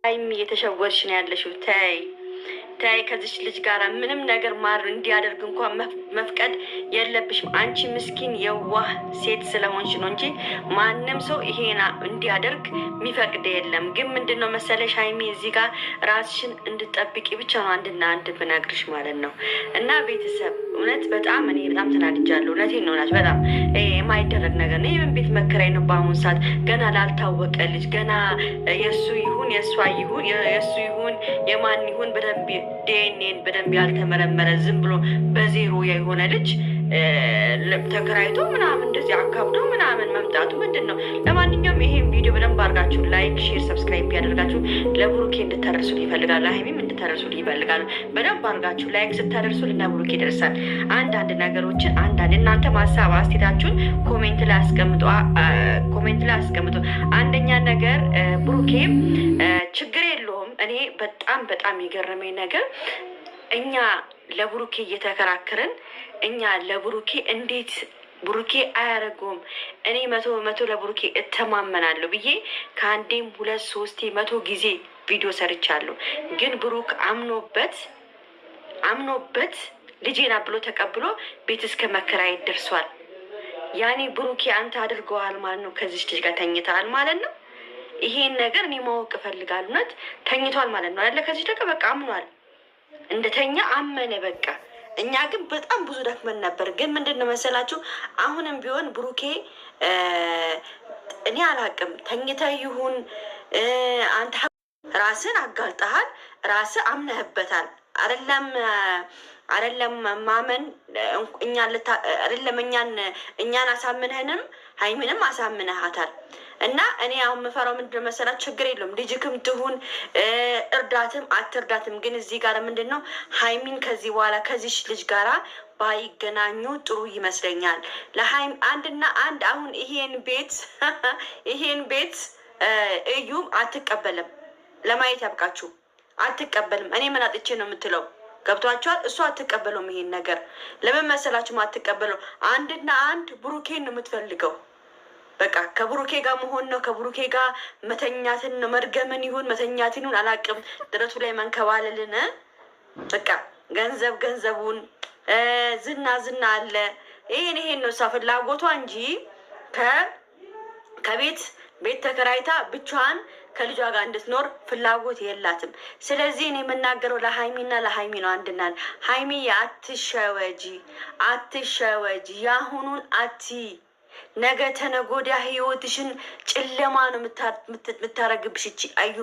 አይም እየተሸወርሽ ነው ያለሽው። ተይ ተይ፣ ከዚች ልጅ ጋር ምንም ነገር ማር እንዲያደርግ እንኳን መፍቀድ የለብሽም። አንቺ ምስኪን የዋህ ሴት ስለሆንሽ ነው እንጂ ማንም ሰው ይሄና እንዲያደርግ የሚፈቅድ የለም። ግን ምንድነው መሰለሽ ሀይሚ እዚህ ጋር ራስሽን እንድጠብቂ ብቻ ነው አንድና አንድ ብነግርሽ ማለት ነው። እና ቤተሰብ እውነት በጣም እኔ በጣም ተናድጃለሁ። እውነቴን ነው ናት። በጣም የማይደረግ ነገር ነው። የምን ቤት መከራይ ነው በአሁኑ ሰዓት ገና ላልታወቀ ልጅ ገና የእሱ ይሁን የእሷ ይሁን የእሱ ይሁን የማን ይሁን በደንብ ዲኤንኤን በደንብ ያልተመረመረ ዝም ብሎ በዜሮ የሆነ ልጅ ተከራይቶ ምናምን እንደዚህ አካብዶ ምናምን መምጣቱ ምንድን ነው? ለማንኛውም ይሄን ቪዲዮ በደንብ አድርጋችሁ ላይክ፣ ሼር፣ ሰብስክራይብ ያደርጋችሁ ለብሩኬ እንድታደርሱ ይፈልጋሉ። ሀይሚም እንድታደርሱ ይፈልጋሉ። በደንብ አድርጋችሁ ላይክ ስታደርሱ ለብሩኬ ይደርሳል። አንዳንድ ነገሮችን አንዳንድ እናንተ ማሳብ አስቴታችሁን ኮሜንት ላይ አስቀምጡ። አንደኛ ነገር ብሩኬ ችግር የለውም። እኔ በጣም የገረመኝ ነገር እኛ ለብሩኬ እየተከራከርን እኛ ለብሩኬ እንዴት ብሩኬ አያደርገውም እኔ 100% ለብሩኬ እተማመናለሁ ብዬ ከአንዴም 2-3 100 ጊዜ ቪዲዮ ሰርቻለሁ። ግን ብሩክ አምኖበት ልጄና ብሎ ተቀብሎ ቤት እስከ መከራየት ደርሷል። ያኔ ብሩኬ አንተ አድርገዋል ማለት ነው። ከዚች ልጅ ጋር ተኝተሃል ማለት ነው። ይሄን ነገር እኔ ማወቅ እፈልጋለሁ። እውነት ተኝቷል ማለት ነው ያለ ከዚች ልጅ በቃ አምኗል። እንደተኛ አመነ በቃ። እኛ ግን በጣም ብዙ ደክመን ነበር። ግን ምንድን ነው መሰላችሁ አሁንም ቢሆን ብሩኬ እኔ አላቅም ተኝተ ይሁን አንተ ራስን አጋልጠሃል፣ ራስህ አምነህበታል። አይደለም ማመን እኛን አሳምነህንም ሀይሚንም አሳምነሃታል። እና እኔ አሁን የምፈራው ምንድነው መሰላችሁ ችግር የለውም ልጅክም ትሁን እርዳትም አትርዳትም። ግን እዚህ ጋር ምንድን ነው ሀይሚን ከዚህ በኋላ ከዚች ልጅ ጋራ ባይገናኙ ጥሩ ይመስለኛል። ለሀይሚ አንድና አንድ አሁን ይሄን ቤት እዩም አትቀበልም። ለማየት ያብቃችሁ። አትቀበልም። እኔ ምን አጥቼ ነው የምትለው? ገብቷቸዋል። እሱ አትቀበለውም። ይሄን ነገር ለምን መሰላችሁ አትቀበለው? አንድና አንድ ብሩኬን ነው የምትፈልገው። በቃ ከብሩኬ ጋር መሆን ነው። ከብሩኬ ጋር መተኛትን ነው። መርገምን ይሁን መተኛትን ይሁን አላቅም። ድረቱ ላይ መንከባለልን በቃ ገንዘቡን ዝና አለ። ይሄን ነው እሷ ፍላጎቷ እንጂ ከቤት ተከራይታ ብቻዋን ከልጇ ጋር እንድትኖር ፍላጎት የላትም። ስለዚህ እኔ የምናገረው ለሀይሚና ለሀይሚ ነው። አንድና ሀይሚ አትሸወጂ፣ ያሁኑን ነገ ተነጎዳ ህይወትሽን ጨለማ ነው የምታረግብሽ። እቺ አዩ